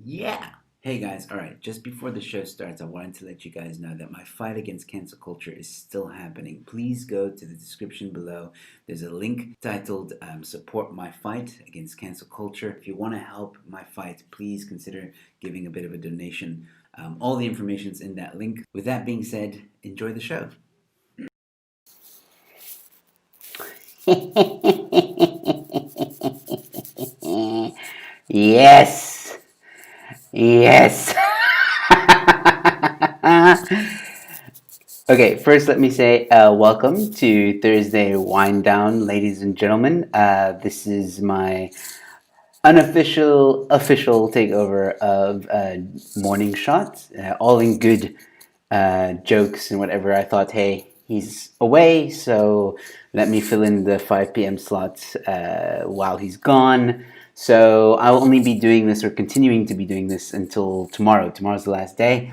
Yeah. Hey guys, all right, just before the show starts, I wanted to let you guys know that my fight against cancel culture is still happening. Please go to the description below. There's a link titled Support My Fight Against Cancel Culture. If you want to help my fight, please consider giving a bit of a donation. All the information is in that link. With that being said, enjoy the show. Yes. Yes. Okay, first let me say welcome to Thursday Whinedown, ladies and gentlemen. This is my unofficial, official takeover of Morning Shot, all in good jokes and whatever. I thought, hey, he's away, so let me fill in the 5 p.m. slots while he's gone. So I'll only be doing this or continuing to be doing this until tomorrow. Tomorrow's the last day.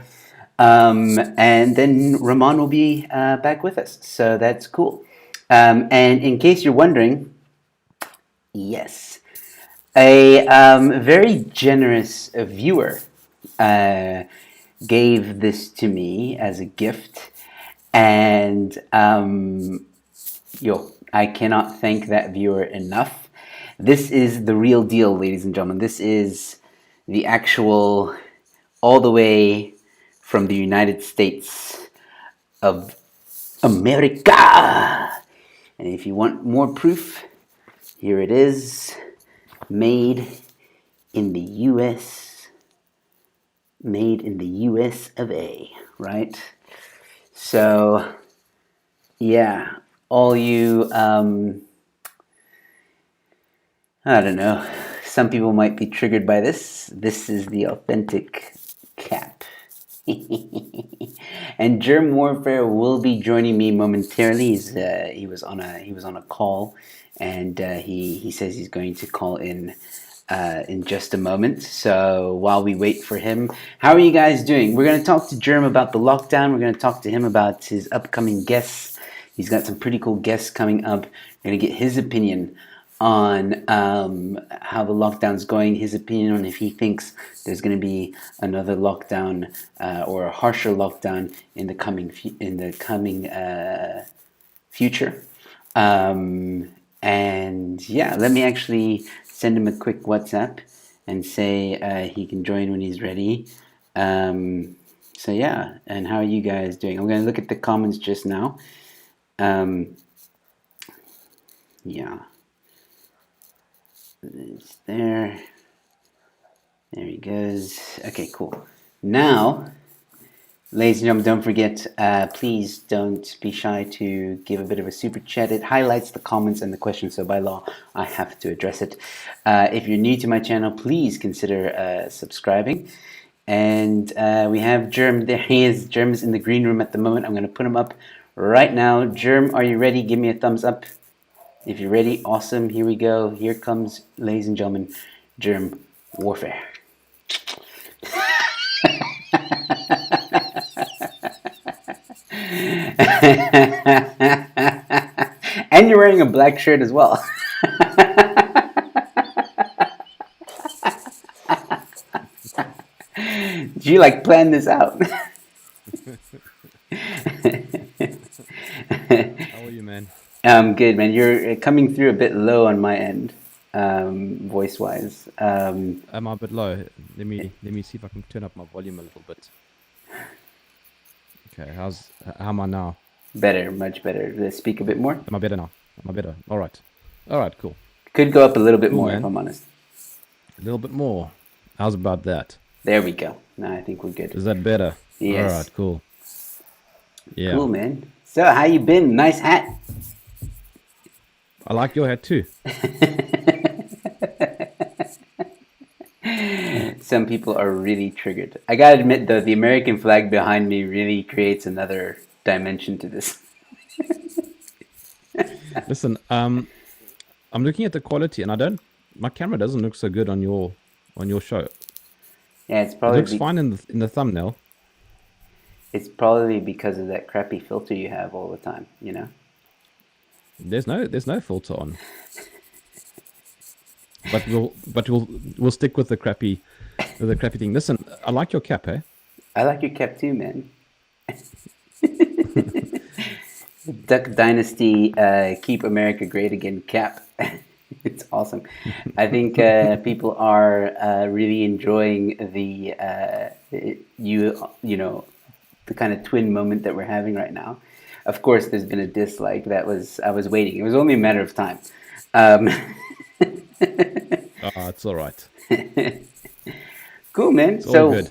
And then Ramon will be back with us. So that's cool. And in case you're wondering, yes, a very generous viewer uh, gave this to me as a gift. And I cannot thank that viewer enough. This is the real deal, ladies and gentlemen. This is the actual, all the way from the United States of America. And if you want more proof, here it is. Made in the US. Made in the US of A, right? So, yeah, all you, I don't know, some people might be triggered by this. This is the authentic cap. And Germ Warfare will be joining me momentarily. He was on a call, and he says he's going to call in just a moment. So while we wait for him, how are you guys doing? We're going to talk to Jerm about the lockdown. We're going to talk to him about his upcoming guests. He's got some pretty cool guests coming up. We're going to get his opinion on how the lockdown's going, his opinion on if he thinks there's going to be another lockdown or a harsher lockdown in the coming future. And yeah, let me actually send him a quick WhatsApp and say he can join when he's ready. So yeah, and how are you guys doing? I'm going to look at the comments just now. Yeah. It's there. There he goes. Okay, cool. Now, ladies and gentlemen, don't forget, please don't be shy to give a bit of a super chat. It highlights the comments and the questions, so by law, I have to address it. If you're new to my channel, please consider subscribing. And we have Jerm. There he is. Jerm is in the green room at the moment. I'm going to put him up right now. Jerm, are you ready? Give me a thumbs up. If you're ready, awesome. Here we go. Here comes, ladies and gentlemen, Jerm Warfare. And you're wearing a black shirt as well. Did you like plan this out? How are you, man? I'm good, man. You're coming through a bit low on my end, voice-wise. Am I a bit low? Let me see if I can turn up my volume a little bit. Okay, how am I now? Better, much better. Let's speak a bit more. Am I better now? Am I better? All right, cool. Could go up a little bit Cool, more if man. I'm honest. A little bit more. How's about that? There we go. Now I think we're good. Is that better? All Yes. right, cool. Yeah, Cool, man. So, how you been? Nice hat. I like your hat too. Some people are really triggered. I gotta admit, though, the American flag behind me really creates another dimension to this. Listen, I'm looking at the quality, and my camera doesn't look so good on your show. Yeah, It looks fine in the thumbnail. it's probably because of that crappy filter you have all the time. You know. There's no filter on. But we'll stick with the crappy the crappy thing. Listen, I like your cap, eh? I like your cap too, man. Duck Dynasty, keep America great again cap. It's awesome. I think people are really enjoying the you know the kind of twin moment that we're having right now. Of course, there's been a dislike that was I was waiting. It was only a matter of time. Um, It's all right. cool, man. It's all So, good.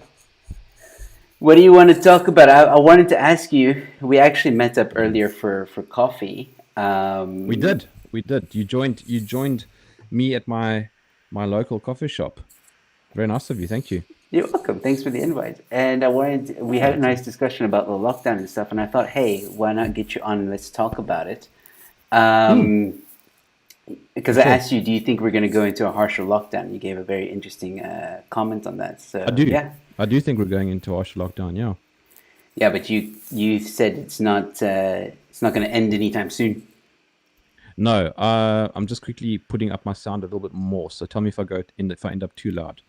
what do you want to talk about? I wanted to ask you. We actually met up earlier for coffee. We did. We did. You joined me at my local coffee shop. Very nice of you. Thank you. You're welcome. Thanks for the invite. And we Oh, had a it's nice discussion about the lockdown and stuff. And I thought, hey, why not get you on and let's talk about it? mm, Because for I sure. asked you, do you think we're going to go into a harsher lockdown? You gave a very interesting comment on that. I So do. yeah, I do think we're going into harsh lockdown. Yeah. yeah. But you said it's not going to end anytime soon. No. I'm just quickly putting up my sound a little bit more. So tell me if I end up too loud.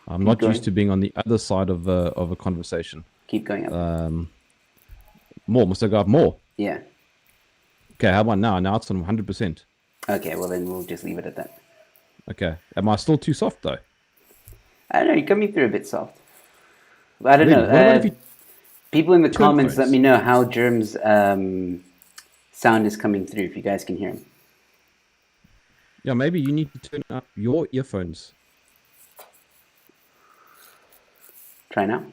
I'm Keep not used going. to being on the other side of a conversation. Keep going up. More. Must I go up more? Yeah. Okay. How about now? Now it's on 100%. Okay. Well, then we'll just leave it at that. Okay. Am I still too soft though? I don't know. You're coming through a bit soft. I don't know. Really? What about if you People in the turn comments, let me phones? know how Jerm's sound is coming through. If you guys can hear him. Yeah, maybe you need to turn up your earphones. Try now.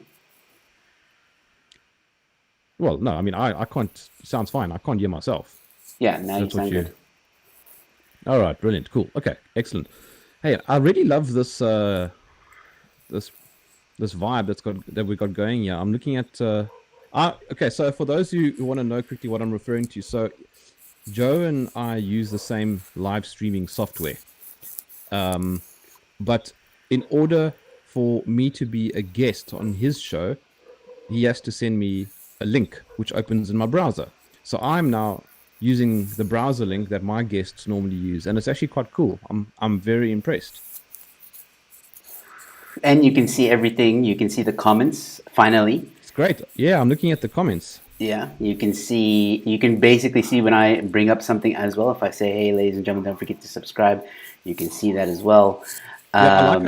Well, no, I mean, I can't. Sounds fine. I can't hear myself. Yeah. Now you That's what sound you. good. All right, brilliant, cool. Okay, excellent. Hey, I really love this this vibe that we got going here. I'm looking at. Okay, so for those who want to know quickly what I'm referring to, so Joe and I use the same live streaming software, but in order for me to be a guest on his show, he has to send me a link which opens in my browser. So I'm now using the browser link that my guests normally use, and it's actually quite cool. I'm very impressed. And you can see everything. You can see the comments. Finally, It's great. Yeah, I'm looking at the comments. yeah. You can see. You can basically see when I bring up something as well. If I say, "Hey, ladies and gentlemen, don't forget to subscribe," you can see that as well. Yeah, I like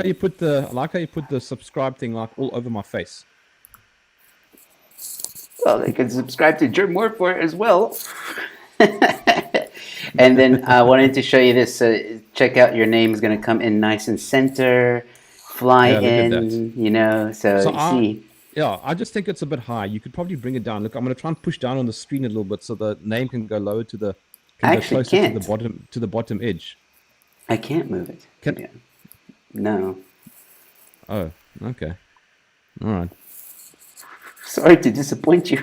how you put the subscribe thing like all over my face. Well, they can subscribe to Jerm More for it as well. And then I wanted to show you this. Check out your name is going to come in nice and center, fly Yeah, look at that. in, you know. So So you see, yeah, I just think it's a bit high. You could probably bring it down. Look, I'm going to try and push down on the screen a little bit so the name can go lower can I go actually closer can't. to the bottom edge. I can't move it. Can Yeah. No. Oh, okay. All right. Sorry to disappoint you.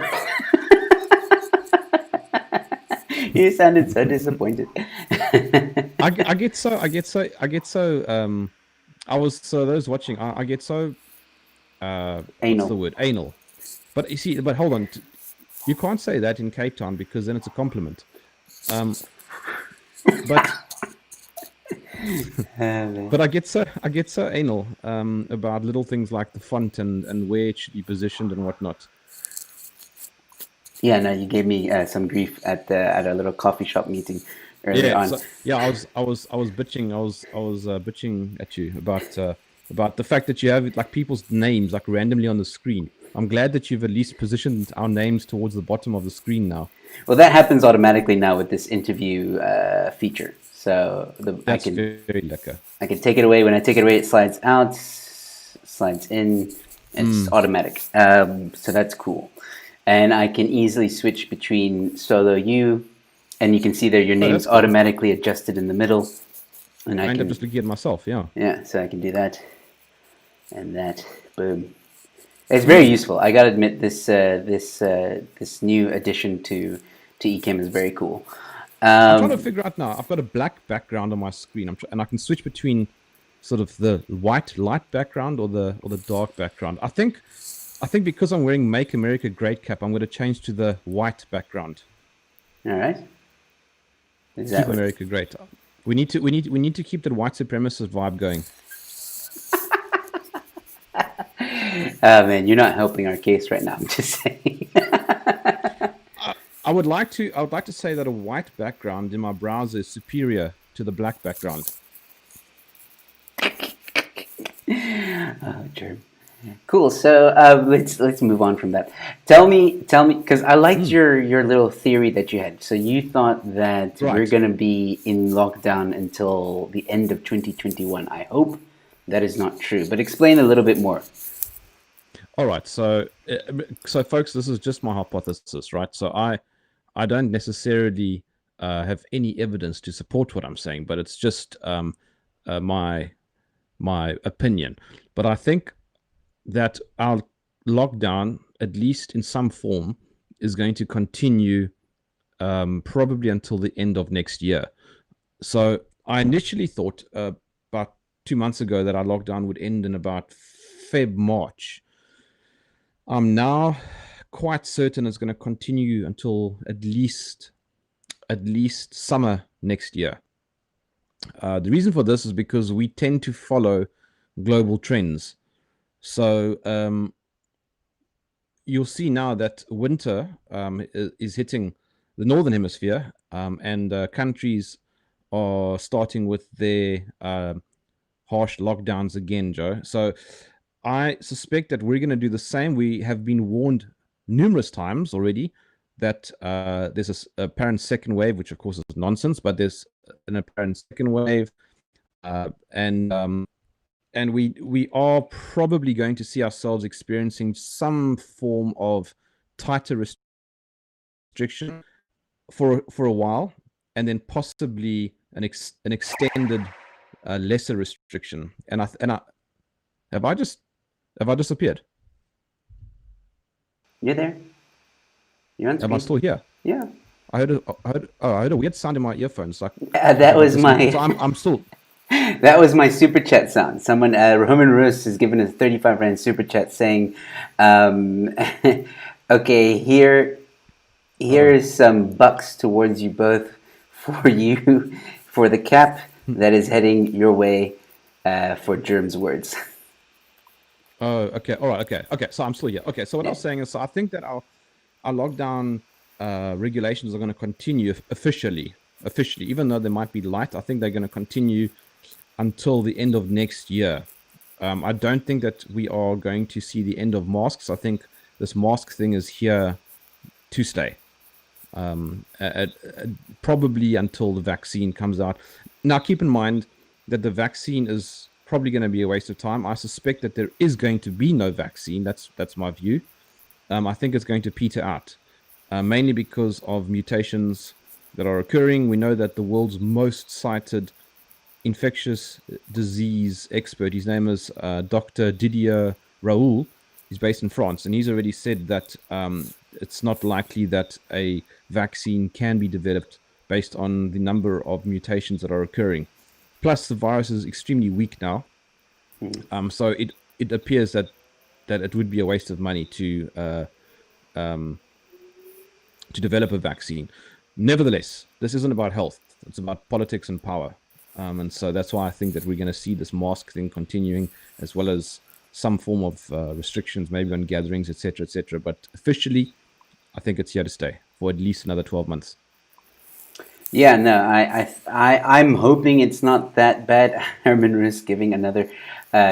You sounded so disappointed. I was so those watching. I get so what's the Anal. word? Anal. But you see, but hold on. You can't say that in Cape Town because then it's a compliment. Um, but but I get so anal about little things like the font and where it should be positioned and whatnot. Yeah, no, you gave me some grief at a little coffee shop meeting earlier Yeah, on. so yeah, I was bitching. I was bitching at you about the fact that you have like people's names like randomly on the screen. I'm glad that you've at least positioned our names towards the bottom of the screen now. Well, that happens automatically now with this interview feature. So That's very lekker. I can take it away. When I take it away, it slides out, slides in. It's Mm. automatic. So that's cool. And I can easily switch between solo you, and you can see there your Oh, name's that's cool. automatically adjusted in the middle. And I I end up can, just looking at myself. Yeah. yeah, so I can do that and that. Boom. It's very useful. I gotta admit, this new addition to Ecamm is very cool. I'm trying to Um, figure out now. I've got a black background on my screen, and I can switch between sort of the white light background or the dark background. I think because I'm wearing "Make America Great" cap, I'm going to change to the white background. all right. Is that Keep what? America great. We need to keep that white supremacist vibe going. Oh man, you're not helping our case right now. I'm just saying. I, I would like to say that a white background in my browser is superior to the black background. Oh, Jerm. Cool. So let's move on from that. Tell me, because I liked Hmm. your little theory that you had. So you thought that we're Right. gonna be in lockdown until the end of 2021. I hope that is not true, but explain a little bit more. All right. So folks, this is just my hypothesis, right? So I don't necessarily have any evidence to support what I'm saying, but it's just my opinion. But I think that our lockdown, at least in some form, is going to continue probably until the end of next year. So I initially thought about 2 months ago that our lockdown would end in about March. I'm now quite certain it's going to continue until at least summer next year. The reason for this is because we tend to follow global trends. So you'll see now that winter is hitting the northern hemisphere, and countries are starting with their harsh lockdowns again, Joe. So I suspect that we're going to do the same. We have been warned numerous times already that there's a apparent second wave, which of course is nonsense, but there's an apparent second wave, and we are probably going to see ourselves experiencing some form of tighter restriction for a while, and then possibly an extended lesser restriction. And I have I just have I disappeared? You're there. You're on Am I screen. still here? Yeah. I heard a weird sound in my earphones, like That I was disconnected. So my I'm still. that was my super chat sound. Someone, Roman Rus, has given us 35 rand super chat saying, um, "Okay, here Oh, is some bucks towards you both for you for the cap that is heading your way for Germ's words." oh, okay, all right, okay. So I'm still here. Okay, so what I Yeah. was saying is, so I think that our lockdown regulations are going to continue officially, even though they might be light. I think they're going to continue until the end of next year. I don't think that we are going to see the end of masks. I think this mask thing is here to stay. Probably until the vaccine comes out. Now, keep in mind that the vaccine is probably going to be a waste of time. I suspect that there is going to be no vaccine. That's my view. I think it's going to peter out, mainly because of mutations that are occurring. We know that the world's most cited infectious disease expert, his name is Dr. Didier Raoul. He's based in France, and he's already said that it's not likely that a vaccine can be developed based on the number of mutations that are occurring. Plus, the virus is extremely weak now, so it appears that it would be a waste of money um, to develop a vaccine. Nevertheless, this isn't about health; it's about politics and power. And so that's why I think that we're going to see this mask thing continuing, as well as some form of restrictions, maybe on gatherings, etc., etc. But officially, I think it's here to stay for at least another 12 months. Yeah, no, I'm hoping it's not that bad. Herman Rus giving another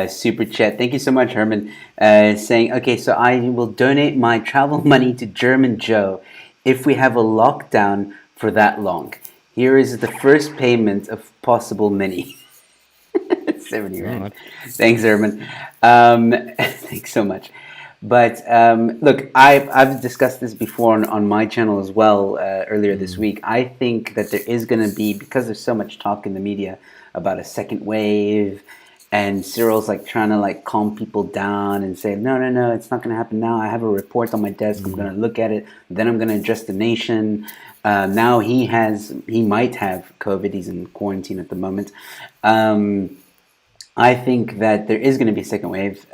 super chat. Thank you so much, Herman. Saying, okay, so I will donate my travel money to German Joe if we have a lockdown for that long. Here is the first payment of possible many. 70 All rand. right. Thanks, Herman. Thanks so much. But look, I've discussed this before on my channel as well earlier this Mm, week. I think that there is going to be, because there's so much talk in the media about a second wave, and Cyril's like trying to like calm people down and say, no, no, no, it's not going to happen now. I have a report on my desk. I'm mm, going to look at it. Then I'm going to address the nation. Now he might have COVID. He's in quarantine at the moment. Um, I think that there is going to be a second wave.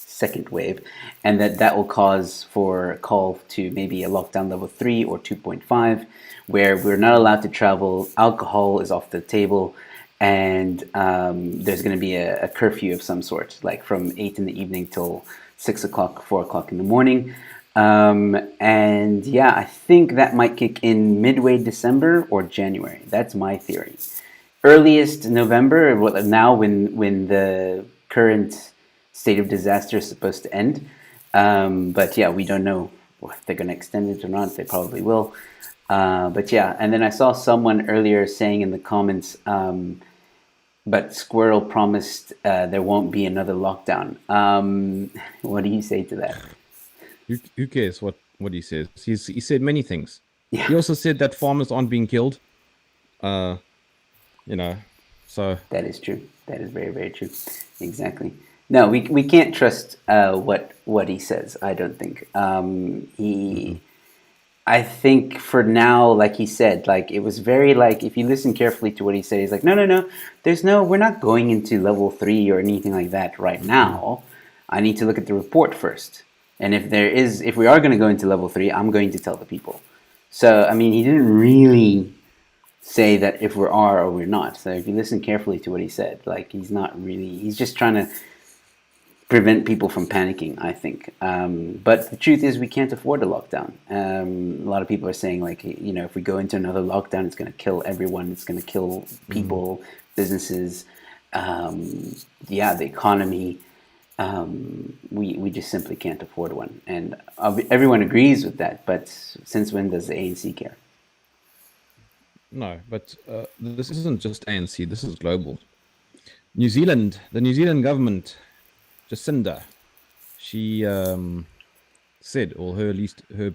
Second wave, and that will cause for a call to maybe a lockdown level 3 or 2.5, where we're not allowed to travel. Alcohol is off the table, and there's going to be a curfew of some sort, like from 8 in the evening till 6 o'clock, 4 o'clock in the morning. And yeah, I think that might kick in midway December or January. That's my theory. Earliest November, now when the current state of disaster is supposed to end. But yeah, we don't know if they're going to extend it or not. They probably will. But yeah, and then I saw someone earlier saying in the comments, but Squirrel promised there won't be another lockdown. What do you say to that? Who cares what he says? He said many things. Yeah, He also said that farmers aren't being killed. Uh, you know, so that is true. That is very, very true. Exactly. No, we can't trust what he says. I don't think he. mm-mm. I think for now, like he said, like it was very like if you listen carefully to what he said, he's like, no, no, no, we're not going into level 3 or anything like that right Mm-mm. now. I need to look at the report first, and if we are going to go into level 3, I'm going to tell the people. So I mean, he didn't really say that if we are or we're not. So if you listen carefully to what he said, like he's just trying to prevent people from panicking, I think. But the truth is, we can't afford a lockdown. A lot of people are saying, like, if we go into another lockdown, it's going to kill everyone. It's going to kill Mm. people, businesses, yeah, the economy. We just simply can't afford one. And everyone agrees with that. But since when does the ANC care? No, but this isn't just ANC. This is global. New Zealand, the New Zealand government, Jacinda, she said, or her at least her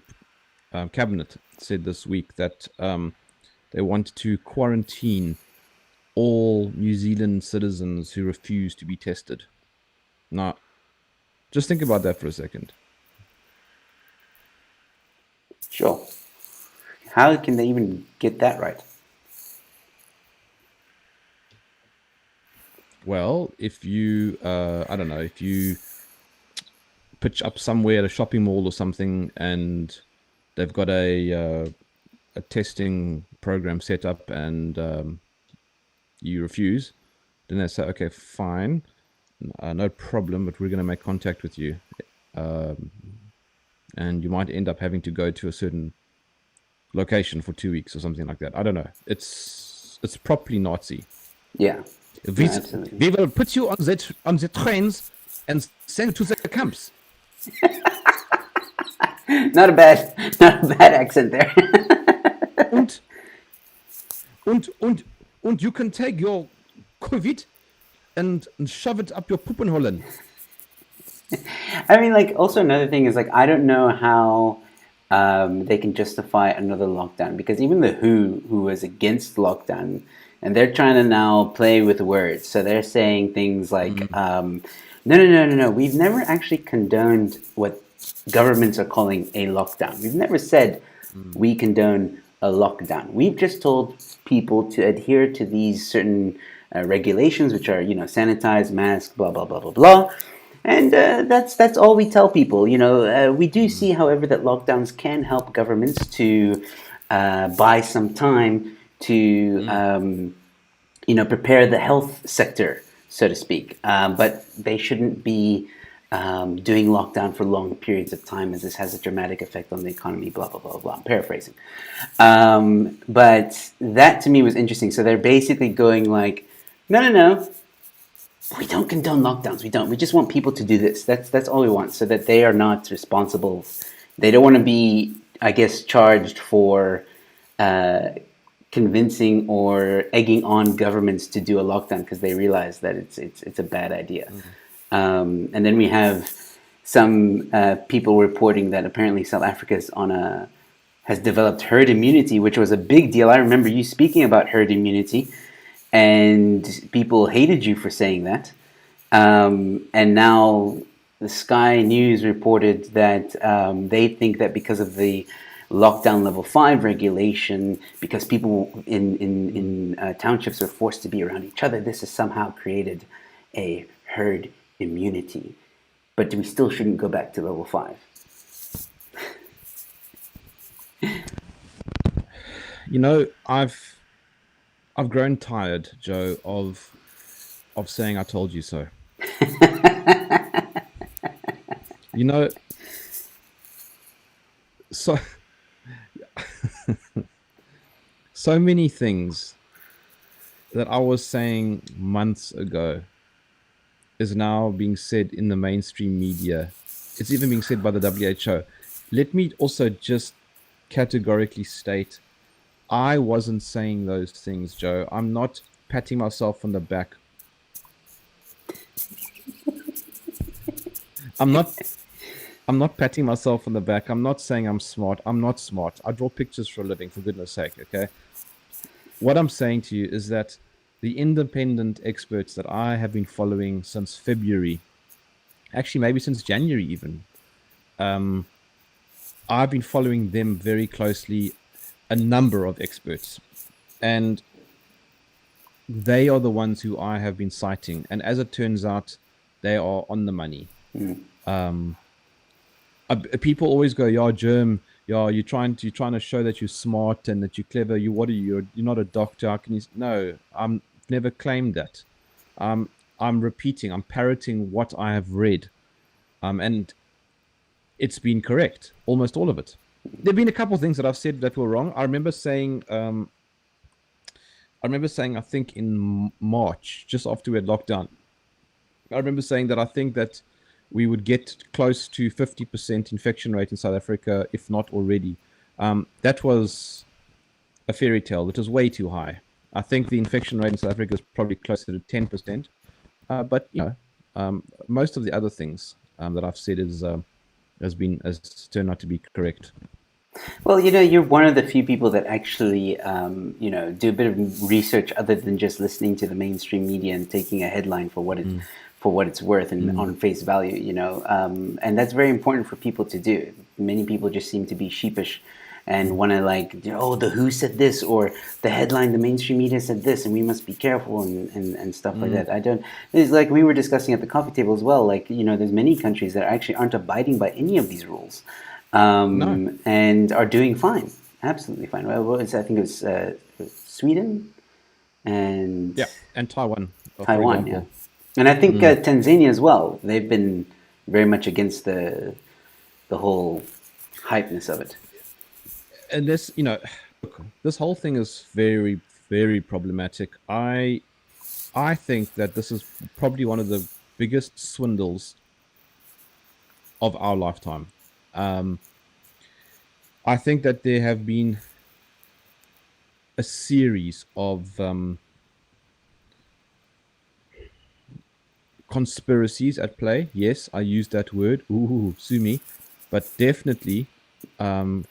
cabinet said this week that they want to quarantine all New Zealand citizens who refuse to be tested. Now, just think about that for a second. Sure. How can they even get that right? Well, if you, I don't know, if you pitch up somewhere at a shopping mall or something, and they've got a testing program set up, and you refuse, then they say, okay, fine, no problem, but we're going to make contact with you, um, and you might end up having to go to a certain location for 2 weeks or something like that. I don't know. It's properly Nazi. Yeah. We, No, absolutely. we will put you on the trains and send you to the camps. Not a bad accent there. Und und und and you can take your COVID and shove it up your puppenhollen. I mean, like, also another thing is like I don't know how they can justify another lockdown because even the who was against lockdown, and they're trying to now play with words. So they're saying things like, Mm, no, no, no, no, no. We've never actually condoned what governments are calling a lockdown. We've never said mm, we condone a lockdown. We've just told people to adhere to these certain regulations, which are, sanitize, mask, blah, blah, blah, blah, blah. And that's all we tell people. We do mm, see, however, that lockdowns can help governments to buy some time to mm, prepare the health sector, so to speak. But they shouldn't be doing lockdown for long periods of time, as this has a dramatic effect on the economy. Blah blah blah blah. I'm paraphrasing, but that to me was interesting. So they're basically going like, no, no, no. We don't condone lockdowns. We don't. We just want people to do this. That's all we want, so that they are not responsible. They don't want to be, I guess, charged for uh, convincing or egging on governments to do a lockdown because they realize that it's a bad idea. mm. And then we have some people reporting that apparently South Africa is has developed herd immunity, which was a big deal. I remember you speaking about herd immunity, and people hated you for saying that. And now the Sky News reported that they think that because of the lockdown level 5 regulation, because people in townships are forced to be around each other, this has somehow created a herd immunity. But we still shouldn't go back to level 5. You know, I've I've grown tired, Joe, of saying I told you so. You know, so so many things that I was saying months ago is now being said in the mainstream media. It's even being said by the WHO. Let me also just categorically state I wasn't saying those things, Joe. I'm not patting myself on the back. I'm not I'm not patting myself on the back. I'm not saying I'm smart. I'm not smart. I draw pictures for a living, for goodness sake, okay? What I'm saying to you is that the independent experts that I have been following since February, actually maybe since January even, um, I've been following them very closely, a number of experts. And they are the ones who I have been citing. And as it turns out, they are on the money. Um, People always go, "Yeah, Jerm, yeah, you're trying to show that you're smart and that you're clever. What are you? You're not a doctor. How can you?" No, I'm never claimed that. I'm repeating. I'm parroting what I have read. And it's been correct, almost all of it. There've been a couple of things that I've said that were wrong. I remember saying, I think in March, just after we had lockdown, I remember saying that I think that we would get close to 50% infection rate in South Africa, if not already. That was a fairy tale. It was way too high. I think the infection rate in South Africa is probably closer to 10%. But most of the other things that I've said has turned out to be correct. Well, you're one of the few people that actually, do a bit of research other than just listening to the mainstream media and taking a headline Mm, for what it's worth and mm, on face value. And that's very important for people to do. Many people just seem to be sheepish and mm, want to oh, the WHO said this, or the headline, the mainstream media said this, and we must be careful and stuff like mm. that. I don't. It's like we were discussing at the coffee table as well. Like there's many countries that actually aren't abiding by any of these rules No, and are doing fine, absolutely fine. Well, I think it was Sweden and yeah, and Taiwan, for Taiwan, yeah, example. and I think Mm. Tanzania as well. They've been very much against the whole hypeness of it. And look, this whole thing is very, very problematic. I think that this is probably one of the biggest swindles of our lifetime. Um, I think that there have been a series of conspiracies at play. Yes, I use that word. Ooh, sue me. But definitely,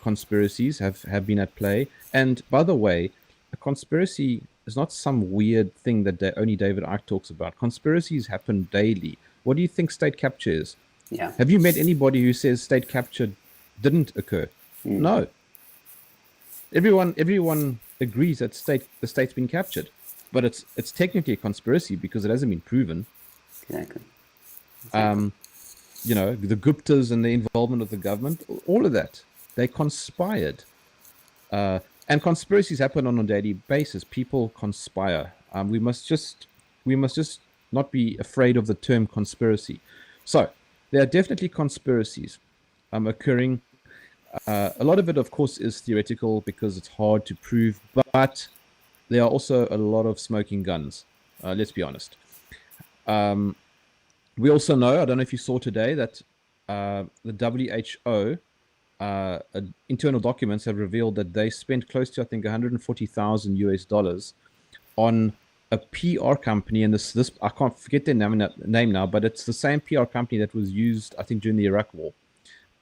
conspiracies have been at play. And by the way, a conspiracy is not some weird thing that only David Icke talks about. Conspiracies happen daily. What do you think state capture is? Yeah. Have you met anybody who says state capture didn't occur? Mm, No. Everyone agrees that the state's been captured, but it's technically a conspiracy because it hasn't been proven. exactly. Exactly. Um, the Guptas and the involvement of the government, all of that, they conspired. And conspiracies happen on a daily basis. People conspire. We must just not be afraid of the term conspiracy. So there are definitely conspiracies occurring. A lot of it, of course, is theoretical because it's hard to prove, but there are also a lot of smoking guns. Let's be honest. Um, we also know, I don't know if you saw today, that the WHO internal documents have revealed that they spent close to, I think, 140,000 US dollars on a PR company, and this I can't forget their name now, but it's the same PR company that was used, I think, during the Iraq War.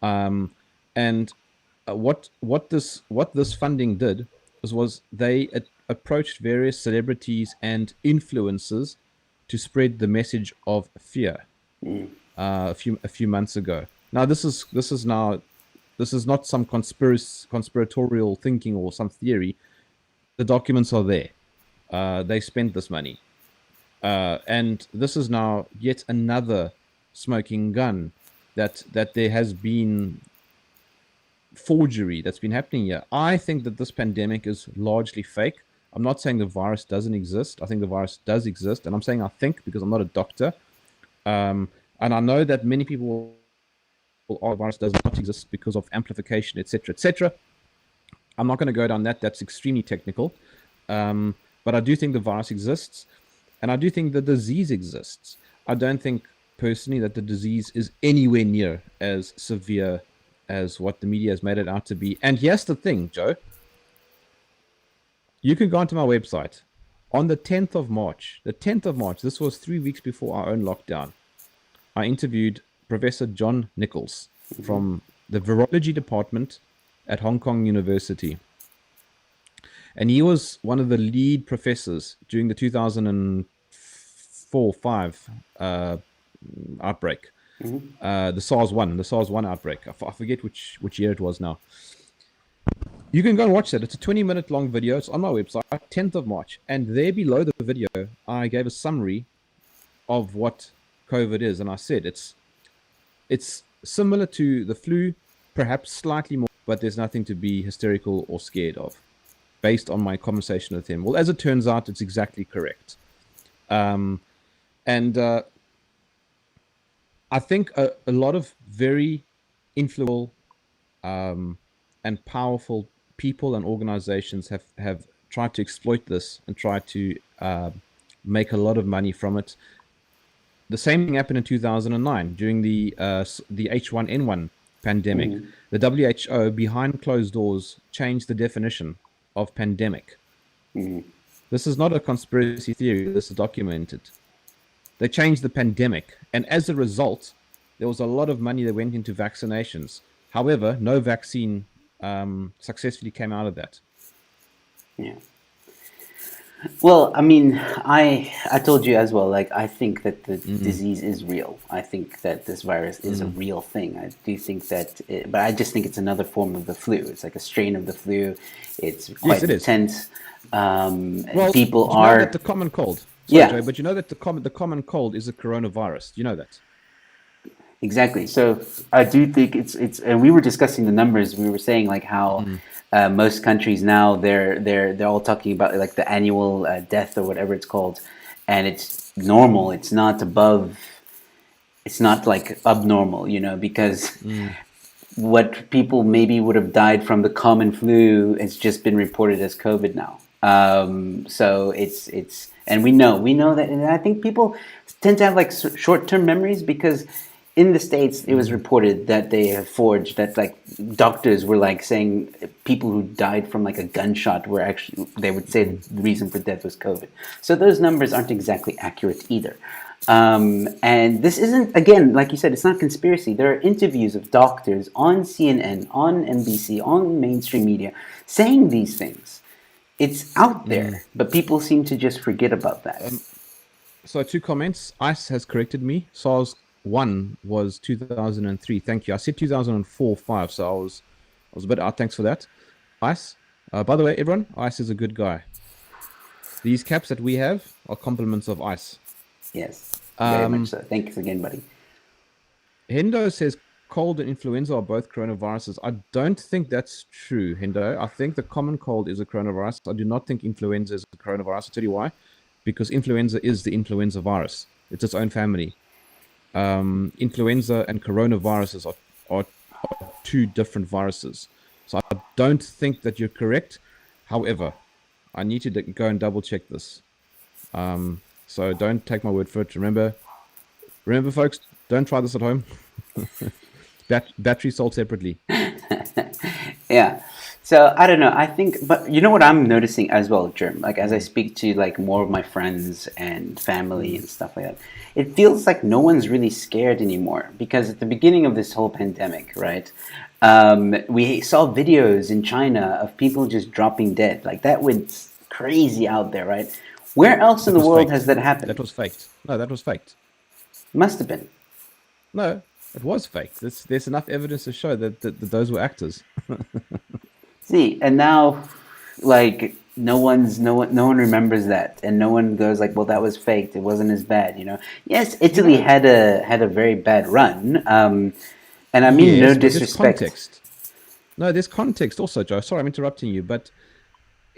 Um, and what this funding did was they approached various celebrities and influencers to spread the message of fear Mm, a few months ago. Now this is not some conspiratorial thinking or some theory. The documents are there. They spent this money, and this is now yet another smoking gun that there has been forgery that's been happening here. I think that this pandemic is largely fake. I'm not saying the virus doesn't exist. I think the virus does exist, and I'm saying I think because I'm not a doctor. And I know that many people will argue the virus does not exist because of amplification, etc., etc. I'm not going to go down that. That's extremely technical. But I do think the virus exists, and I do think the disease exists. I don't think personally that the disease is anywhere near as severe as what the media has made it out to be. And here's the thing, Joe. You can go onto my website on the 10th of March. The 10th of March, this was 3 weeks before our own lockdown. I interviewed Professor John Nichols from the virology department at Hong Kong University. And he was one of the lead professors during the 2004-5 outbreak, the SARS-1 outbreak. I forget which year it was now. You can go and watch that. It's a 20-minute long video. It's on my website, 10th of March. And there below the video, I gave a summary of what COVID is. And I said it's similar to the flu, perhaps slightly more, but there's nothing to be hysterical or scared of, based on my conversation with him. Well, as it turns out, it's exactly correct. I think a lot of very influential and powerful people and organizations have tried to exploit this and tried to make a lot of money from it. The same thing happened in 2009 during the H1N1 pandemic. The WHO, behind closed doors, changed the definition of pandemic. This is not a conspiracy theory. This is documented. They changed the pandemic, and as a result, there was a lot of money that went into vaccinations. However, no vaccine successfully came out of that. Yeah. Well, I mean, I told you as well, like, I think that the disease is real. I think that this virus is a real thing. I do think that, but I just think it's another form of the flu. It's like a strain of the flu. It's quite intense. Well, people you know that the common cold. Sorry, Yeah. Joe, but you know that the common cold is a coronavirus. You know that. Exactly. So I do think it's and we were discussing the numbers. We were saying like how most countries now they're all talking about like the annual death or whatever it's called, and it's normal. It's not above. It's not like abnormal, you know, because what people maybe would have died from the common flu has just been reported as COVID now. So it's and we know that, and I think people tend to have like short-term memories because in the States, it was reported that they have forged that like doctors were like saying people who died from like a gunshot were actually, they would say the reason for death was COVID. So those numbers aren't exactly accurate either. And this isn't, again, like you said, it's not conspiracy. There are interviews of doctors on CNN, on NBC, on mainstream media saying these things. It's out there, but people seem to just forget about that. So 2 comments. ICE has corrected me. SARS-1 was 2003. Thank you. I said 2004-5, so I was a bit out. Thanks for that. ICE. By the way, everyone, ICE is a good guy. These caps that we have are compliments of ICE. Yes, very much so. Thanks again, buddy. Hendo says cold and influenza are both coronaviruses. I don't think that's true, Hendo. I think the common cold is a coronavirus. I do not think influenza is a coronavirus. I'll tell you why. Because influenza is the influenza virus. It's its own family. Influenza and coronaviruses are 2 different viruses. So I don't think that you're correct. However, I need to go and double check this. So don't take my word for it. Remember, folks, don't try this at home. Battery sold separately. Yeah. So I don't know. I think, but you know what I'm noticing as well, Jerm. Like as I speak to like more of my friends and family and stuff like that, it feels like no one's really scared anymore. Because at the beginning of this whole pandemic, right, we saw videos in China of people just dropping dead. Like that went crazy out there, right? Where else in the world has that happened? That was faked. No, that was faked. Must have been. No, it was faked. There's enough evidence to show that those were actors. See, and now, like no one remembers that, and no one goes like, "Well, that was faked. It wasn't as bad," you know. Yes, Italy had a very bad run, and I mean no disrespect. There's context. No, there's context also, Joe. Sorry, I'm interrupting you, but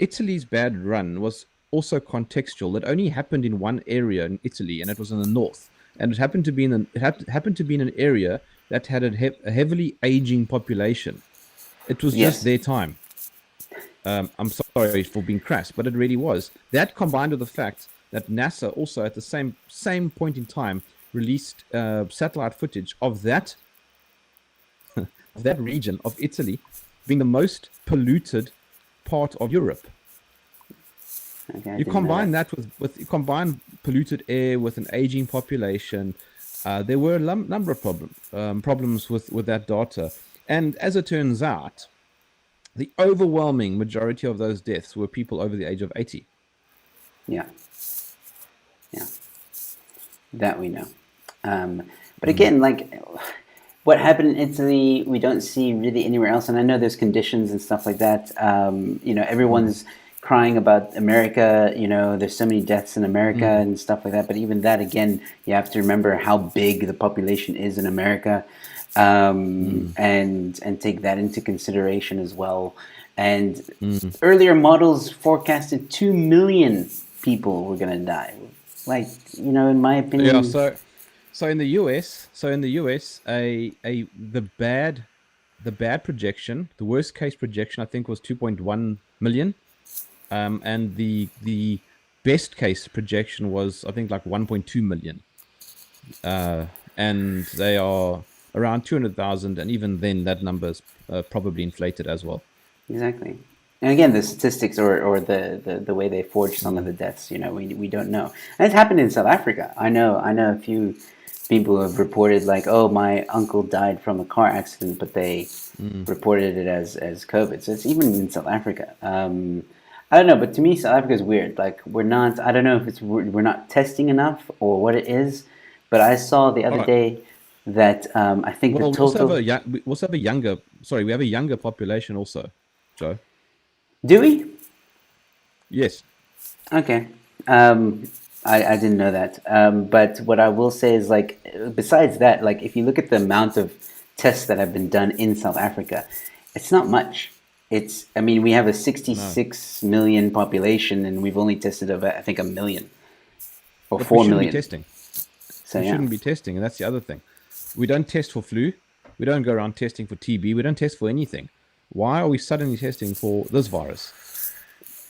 Italy's bad run was also contextual. It only happened in one area in Italy, and it was in the north. And it happened to be happened to be in an area that had a heavily aging population. It was just Yes. their time. I'm sorry for being crass, but it really was. That combined with the fact that NASA also at the same point in time released satellite footage of that region of Italy being the most polluted part of Europe. Okay, I You didn't know combine that. that with you combine polluted air with an aging population. There were a number of problems with that data, and as it turns out, the overwhelming majority of those deaths were people over the age of 80. Yeah. Yeah. That we know. But again, like what happened in Italy, we don't see really anywhere else. And I know there's conditions and stuff like that. Everyone's crying about America. There's so many deaths in America and stuff like that. But even that, again, you have to remember how big the population is in America, and take that into consideration as well. And earlier models forecasted 2 million people were going to die. Like, in my Yeah, opinion, so in the US, the bad projection, the worst case projection, I think was 2.1 million, and the best case projection was I think like 1.2 million, and they are around 200,000, and even then that number's probably inflated as well. exactly. And again, the statistics or the way they forge some of the deaths, we don't know. And it's happened in South Africa. I know a few people who have reported like, oh, my uncle died from a car accident, but they reported it as COVID. So it's even in South Africa. I don't know, but to me, South Africa is weird. Like we're not. I don't know if it's we're not testing enough or what it is. But I saw the All other right. day that I think the Well, total. we also have a younger. Sorry, we have a younger population also, Joe. Do we? Yes. Okay. I didn't know that. But what I will say is like, besides that, like if you look at the amount of tests that have been done in South Africa, it's not much. I mean, we have a No. 66 million population and we've only tested over, I think, a million or But we 4 shouldn't be million. testing. So We yeah, shouldn't be testing, and that's the other thing. We don't test for flu. We don't go around testing for TB. We don't test for anything. Why are we suddenly testing for this virus?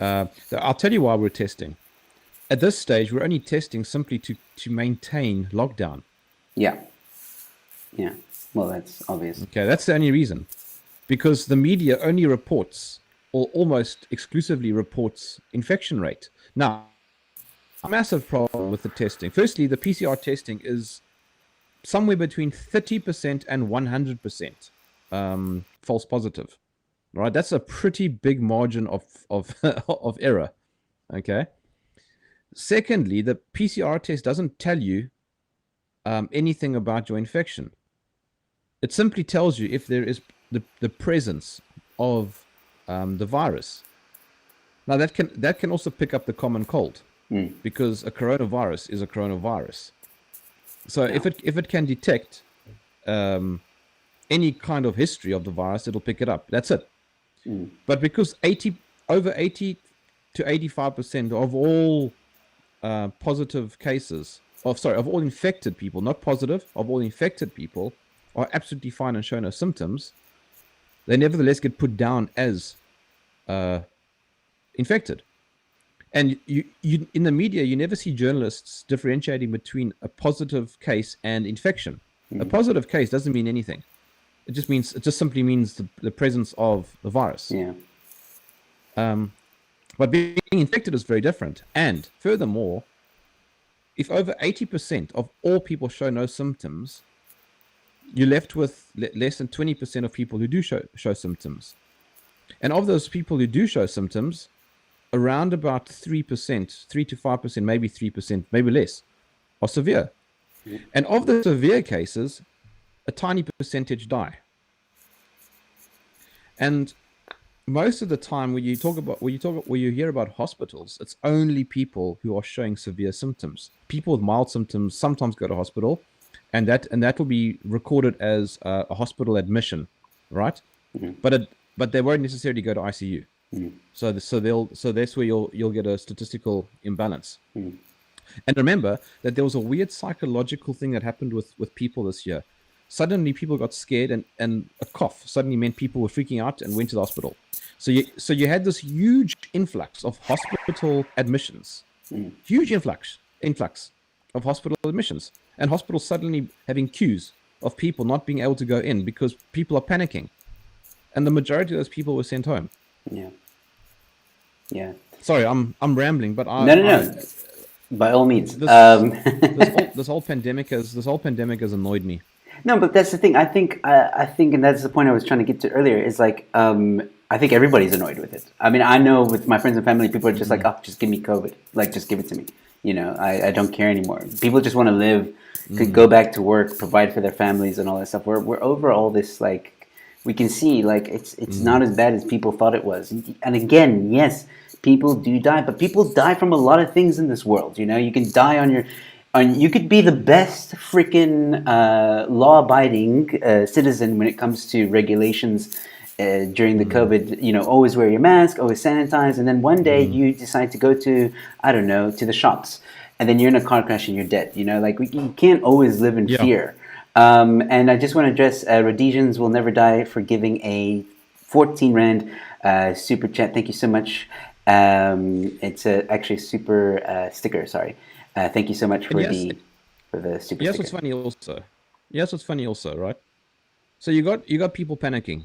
I'll tell you why we're testing. At this stage, we're only testing simply to maintain lockdown. yeah, yeah. Well, that's obvious. Okay, that's the only reason. Because the media only reports, or almost exclusively reports, infection rate. Now, a massive problem with the testing. Firstly, the PCR testing is somewhere between 30% and 100% false positive. Right? That's a pretty big margin of of error. Okay. Secondly, the PCR test doesn't tell you anything about your infection. It simply tells you if there is the presence of the virus. Now that can also pick up the common cold, because a coronavirus is a coronavirus. So Yeah. if it can detect any kind of history of the virus, it'll pick it up. That's it. But because over 80 to 85% of all positive cases, of all infected people, not positive, of all infected people are absolutely fine and show no symptoms, they nevertheless get put down as infected. And you in the media, you never see journalists differentiating between a positive case and infection. A positive case doesn't mean anything. It just simply means the presence of the virus. Yeah. But being infected is very different. And furthermore, if over 80% of all people show no symptoms, you're left with less than 20% of people who do show symptoms. And of those people who do show symptoms, around about 3%, 3 to 5%, maybe 3%, maybe less, are severe. And of the severe cases, a tiny percentage die. And most of the time when you hear about hospitals, it's only people who are showing severe symptoms. People with mild symptoms sometimes go to hospital, and that will be recorded as a hospital admission, right? But they won't necessarily go to ICU. So that's where you'll get a statistical imbalance. And remember that there was a weird psychological thing that happened with people this year. Suddenly, people got scared, and a cough suddenly meant people were freaking out and went to the hospital. So you had this huge influx of hospital admissions, huge influx of hospital admissions, and hospitals suddenly having queues of people not being able to go in because people are panicking, and the majority of those people were sent home. Yeah. Yeah. Sorry, I'm rambling, but No. By all means. This whole pandemic has annoyed me. No, but that's the thing. I think, and that's the point I was trying to get to earlier. Is like, I think everybody's annoyed with it. I mean, I know with my friends and family, people are just like, oh, just give me COVID. Like, just give it to me. You know, I don't care anymore. People just want to live, could go back to work, provide for their families, and all that stuff. We're over all this. Like, we can see, like, it's not as bad as people thought it was. And again, yes, people do die, but people die from a lot of things in this world. You know, you can die on your. You could be the best freaking law-abiding citizen when it comes to regulations during the COVID. You know, always wear your mask, always sanitize, and then one day you decide to go to, I don't know, to the shops, and then you're in a car crash and you're dead. You know, like you can't always live in fear. And I just want to address Rhodesians will never die for giving a 14 Rand super chat. Thank you so much. It's actually a super sticker. Sorry. Thank you so much for the super Yes, sticker. what's funny also, right? So you got people panicking,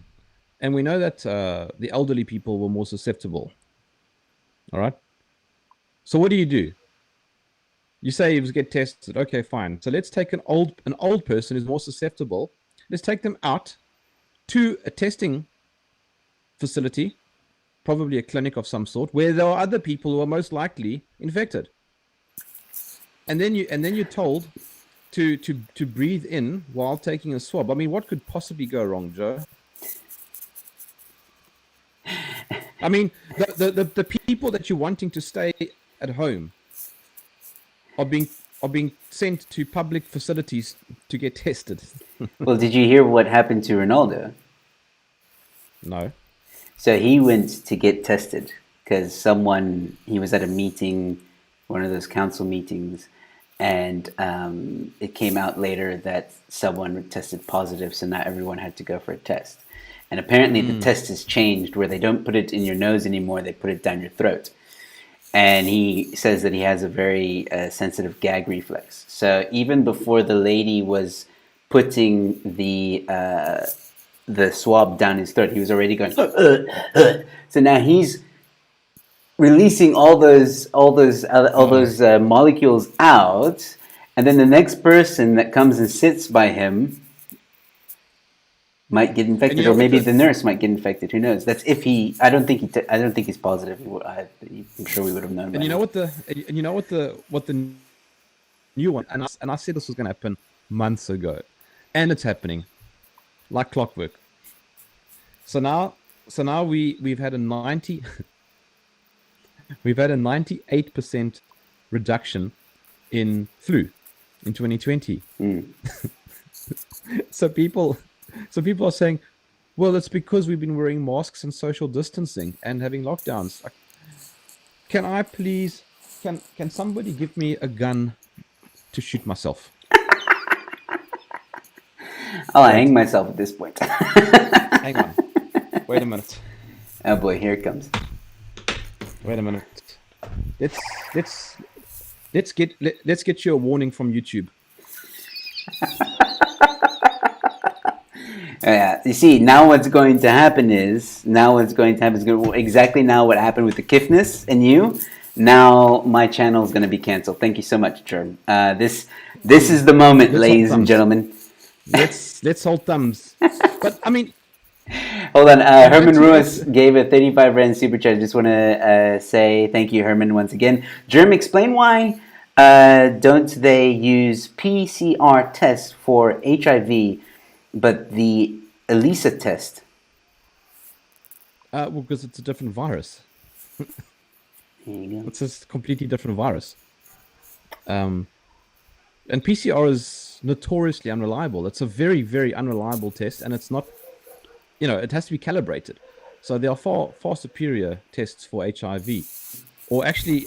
and we know that the elderly people were more susceptible. All right. So what do? You say you get tested. Okay, fine. So let's take an old person who's more susceptible. Let's take them out to a testing facility, probably a clinic of some sort, where there are other people who are most likely infected. And then you're told to breathe in while taking a swab. I mean, what could possibly go wrong, Joe? I mean, the people that you're wanting to stay at home are being sent to public facilities to get tested. Well, did you hear what happened to Ronaldo? No. So he went to get tested because he was at a meeting, one of those council meetings, and it came out later that someone tested positive, so not everyone had to go for a test. And apparently the test has changed where they don't put it in your nose anymore, they put it down your throat. And he says that he has a very sensitive gag reflex. So even before the lady was putting the swab down his throat, he was already going. So now he's releasing all those molecules out, and then the next person that comes and sits by him might get infected, or maybe the nurse might get infected. Who knows? That's if he. I don't think he's positive. I'm sure we would have known. And you know what the new one, and I said this was going to happen months ago, and it's happening like clockwork. So now we've had a 98% reduction in flu in 2020. So people are saying, well, it's because we've been wearing masks and social distancing and having lockdowns. Like, can somebody give me a gun to shoot myself? I'll hang myself at this point. Hang on. Wait a minute. Oh boy, here it comes. Wait a minute. Let's get you a warning from YouTube. Yeah, you see, now what's going to happen is exactly now what happened with the Kifness and you. Now my channel is going to be canceled. Thank you so much, Jerm. This is the moment, ladies and gentlemen. Let's hold thumbs. But I mean, hold on. Herman Ruiz gave a 35 Rand super chat. I just want to say thank you, Herman, once again. Jerm, explain why don't they use PCR tests for HIV, but the ELISA test? Well, because it's a different virus. There you go. It's a completely different virus. And PCR is notoriously unreliable. It's a very, very unreliable test, and it's not, it has to be calibrated. So they are far superior tests for HIV. Or actually,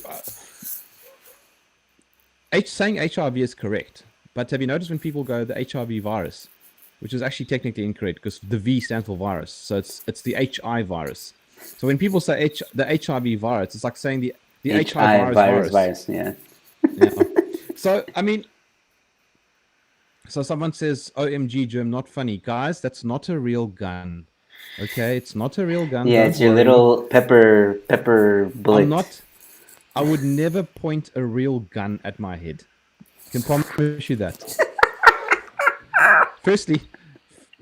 saying HIV is correct. But have you noticed when people go the HIV virus, which is actually technically incorrect because the V stands for virus. So it's the HI virus. So when people say the HIV virus, it's like saying the HI virus. Yeah. Yeah. So, I mean, so someone says, OMG, Jerm, not funny. Guys, that's not a real gun. Okay, it's not a real gun. Yeah, Don't it's your worry. little pepper bullet. I would never point a real gun at my head. I can promise you that. Firstly,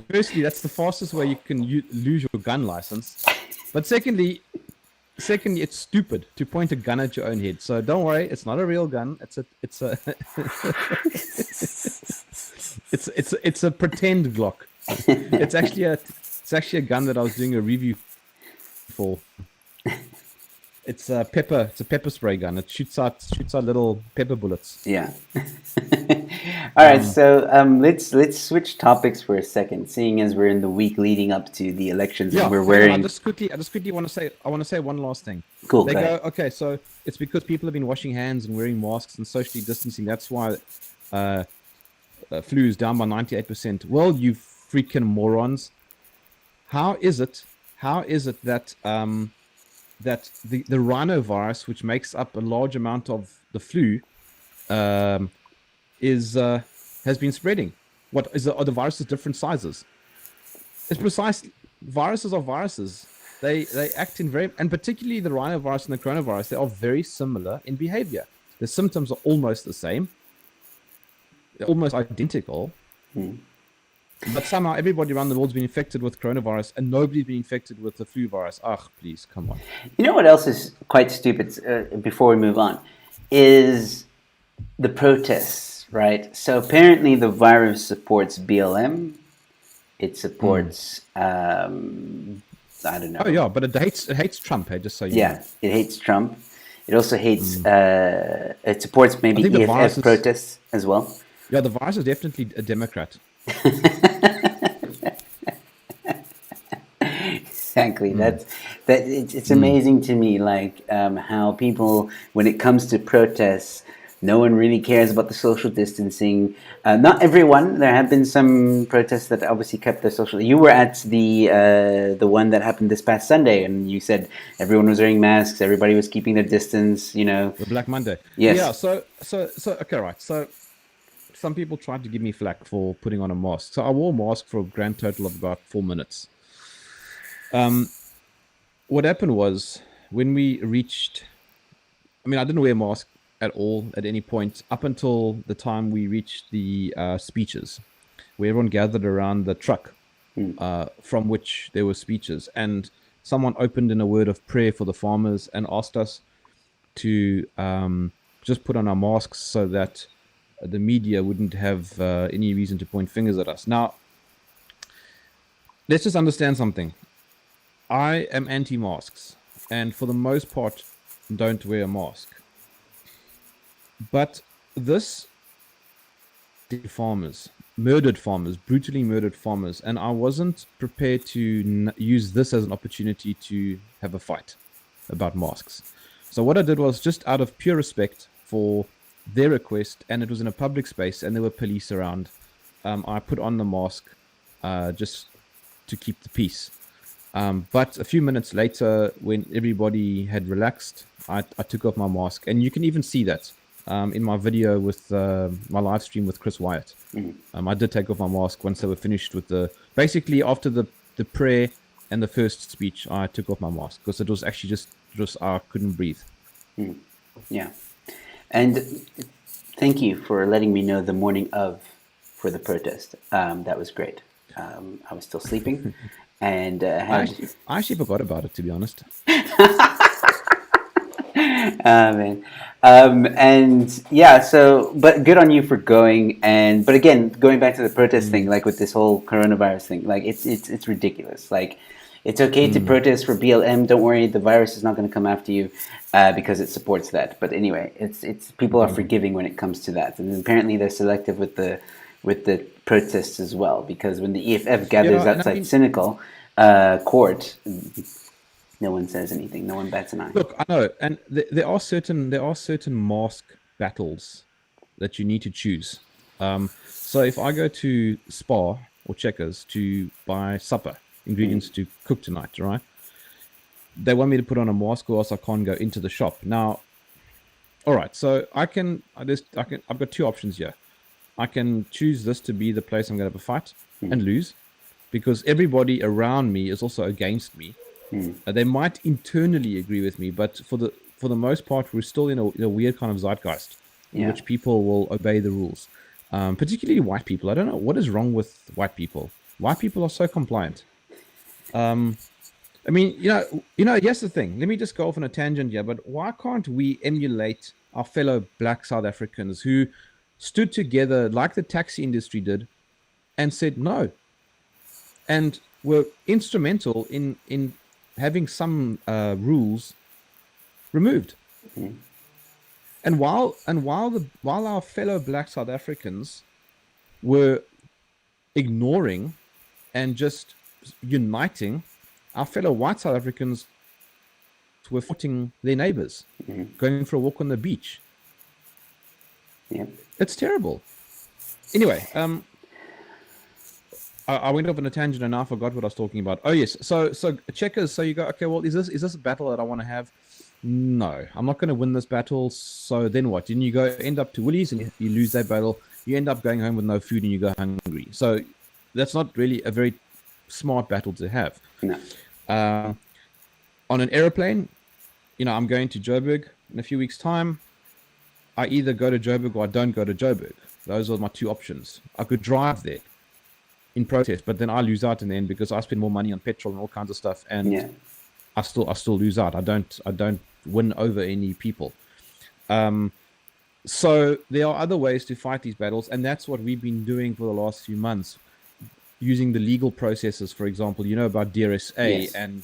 that's the fastest way you can lose your gun license. But secondly, it's stupid to point a gun at your own head. So don't worry, it's not a real gun. It's a it's a pretend Glock. It's actually a gun that I was doing a review for. It's a pepper spray gun. It shoots out little pepper bullets. Yeah. All right, so let's switch topics for a second, seeing as we're in the week leading up to the elections, and we're wearing. I just quickly want to say one last thing. Cool. They go, okay, so it's because people have been washing hands and wearing masks and socially distancing. That's why flu is down by 98%. Well, you freaking morons! How is it that that the rhinovirus, which makes up a large amount of the flu, has been spreading? What is are the viruses different sizes? It's precisely viruses are viruses. They act in and particularly the rhinovirus and the coronavirus, they are very similar in behavior. The symptoms are almost the same. They're almost identical. But somehow everybody around the world's been infected with coronavirus and nobody's been infected with the flu virus. Please, come on. You know what else is quite stupid, before we move on, is the protests, right? So apparently the virus supports BLM. It supports, I don't know. Oh, yeah, but it hates Trump, hey, just so you know. It hates Trump. It also hates, it supports maybe EFF protests as well. Yeah, the virus is definitely a Democrat. Exactly. It's amazing to me, like how people, when it comes to protests, no one really cares about the social distancing. Not everyone. There have been some protests that obviously kept their social. You were at the one that happened this past Sunday, and you said everyone was wearing masks, everybody was keeping their distance. You know, the Black Monday. Yes. Yeah. So okay, right. So some people tried to give me flack for putting on a mask. So I wore a mask for a grand total of about 4 minutes. What happened was when we reached, I didn't wear a mask at all at any point up until the time we reached the speeches, where everyone gathered around the truck from which there were speeches, and someone opened in a word of prayer for the farmers and asked us to just put on our masks so that the media wouldn't have any reason to point fingers at us. Now, let's just understand something. I am anti-masks, and for the most part, don't wear a mask. But this murdered farmers, brutally murdered farmers, and I wasn't prepared to use this as an opportunity to have a fight about masks. So what I did was, just out of pure respect for their request, and it was in a public space and there were police around, I put on the mask just to keep the peace. But a few minutes later, when everybody had relaxed, I took off my mask, and you can even see that in my video with my live stream with Chris Wyatt. I did take off my mask once they were finished with basically after the prayer and the first speech. I took off my mask because it was actually just I couldn't breathe. Yeah. And thank you for letting me know the morning for the protest. That was great. I was still sleeping, and I actually forgot about it, to be honest. Man. And yeah, so, but good on you for going. But again, going back to the protest thing, like with this whole coronavirus thing, like it's ridiculous. Like, it's okay to protest for BLM. Don't worry, the virus is not going to come after you because it supports that. But anyway, it's people are forgiving when it comes to that, and apparently they're selective with the protests as well. Because when the EFF gathers outside Cynical court, No one says anything. No one bats an eye. Look, I know, and there are certain mask battles that you need to choose. So if I go to Spar or Checkers to buy supper ingredients to cook tonight, right? They want me to put on a mask, or else I can't go into the shop. Now, all right, so I've got two options here. I can choose this to be the place I'm going to have a fight and lose, because everybody around me is also against me. They might internally agree with me, but for the most part, we're still in a weird kind of zeitgeist in which people will obey the rules, particularly white people. I don't know what is wrong with white people. White people are so compliant. I mean, here's the thing. Let me just go off on a tangent here, but why can't we emulate our fellow black South Africans who stood together like the taxi industry did and said no, and were instrumental in having some rules removed? And while our fellow black South Africans were ignoring and just uniting, our fellow white South Africans were fighting their neighbors, going for a walk on the beach. Yep. It's terrible. Anyway, I went off on a tangent and now I forgot what I was talking about. Oh yes, so Checkers. So you go, okay, well, is this a battle that I want to have? No, I'm not going to win this battle. So then what? Then you go end up to Woolies and you lose that battle. You end up going home with no food and you go hungry. So that's not really a very smart battle to have. No. On an aeroplane, I'm going to Joburg in a few weeks' time. I either go to Joburg or I don't go to Joburg. Those are my two options. I could drive there in protest, but then I lose out in the end because I spend more money on petrol and all kinds of stuff, and I still lose out. I don't win over any people. So there are other ways to fight these battles, and that's what we've been doing for the last few months, using the legal processes. For example, about DRSA,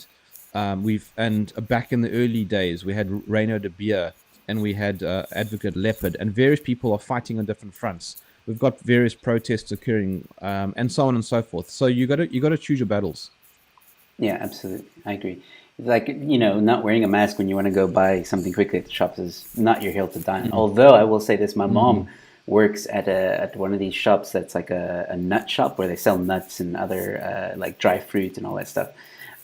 and back in the early days we had Reino de Beer and we had Advocate Leopard, and various people are fighting on different fronts. We've got various protests occurring, and so on and so forth. So you got to choose your battles. Yeah, absolutely. I agree. It's like, not wearing a mask when you want to go buy something quickly at the shops is not your hill to die on. Although I will say this, my mom works at one of these shops that's like a nut shop where they sell nuts and other like dry fruit and all that stuff.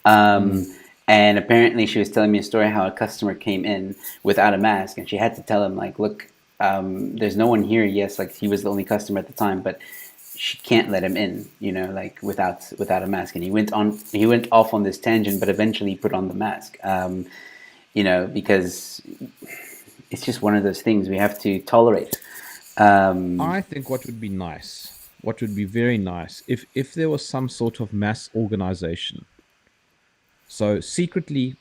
And apparently she was telling me a story how a customer came in without a mask, and she had to tell him, like, look, there's no one here. Yes, like he was the only customer at the time, but she can't let him in, like without a mask. And he went off on this tangent, but eventually put on the mask, because it's just one of those things we have to tolerate. I think what would be very nice, if there was some sort of mass organization, so secretly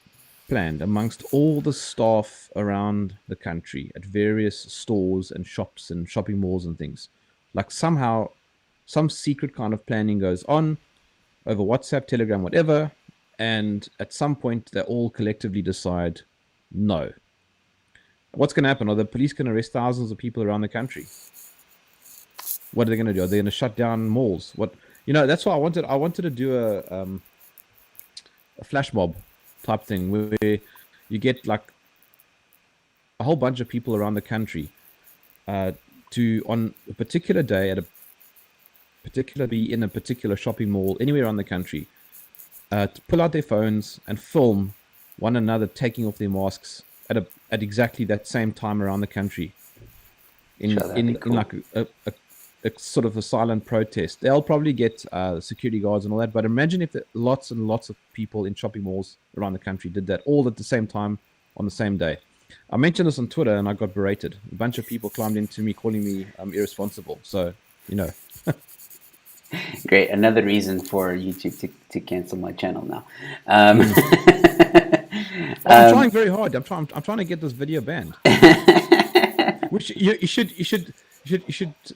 planned amongst all the staff around the country at various stores and shops and shopping malls and things, like somehow some secret kind of planning goes on over WhatsApp, Telegram, whatever, and at some point they all collectively decide no. What's going to happen? Are the police going to arrest thousands of people around the country? What are they going to do? Are they going to shut down malls? That's why I wanted to do a flash mob type thing where you get like a whole bunch of people around the country to, on a particular day particularly in a particular shopping mall anywhere around the country, to pull out their phones and film one another taking off their masks at exactly that same time around the country in like a sort of a silent protest. They'll probably get security guards and all that, but imagine if lots and lots of people in shopping malls around the country did that all at the same time on the same day. I mentioned this on Twitter and I got berated. A bunch of people climbed into me calling me irresponsible. So, Great. Another reason for YouTube to cancel my channel now. I'm trying very hard. I'm trying to get this video banned. Which you should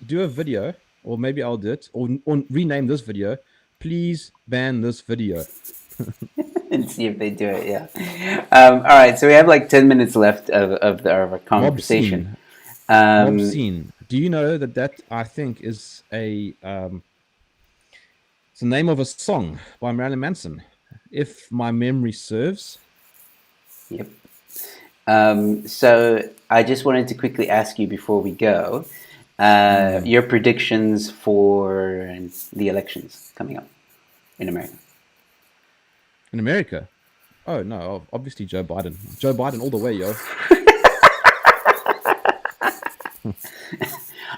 do a video, or maybe I'll do it, or rename this video. Please ban this video. And see if they do it. Yeah. All right. So we have like 10 minutes left of our conversation. Mob scene. Do you know that I think is it's the name of a song by Marilyn Manson, if my memory serves. Yep. So I just wanted to quickly ask you before we go, your predictions for the elections coming up in America. In America, oh no, obviously Joe Biden. Joe Biden all the way, yo.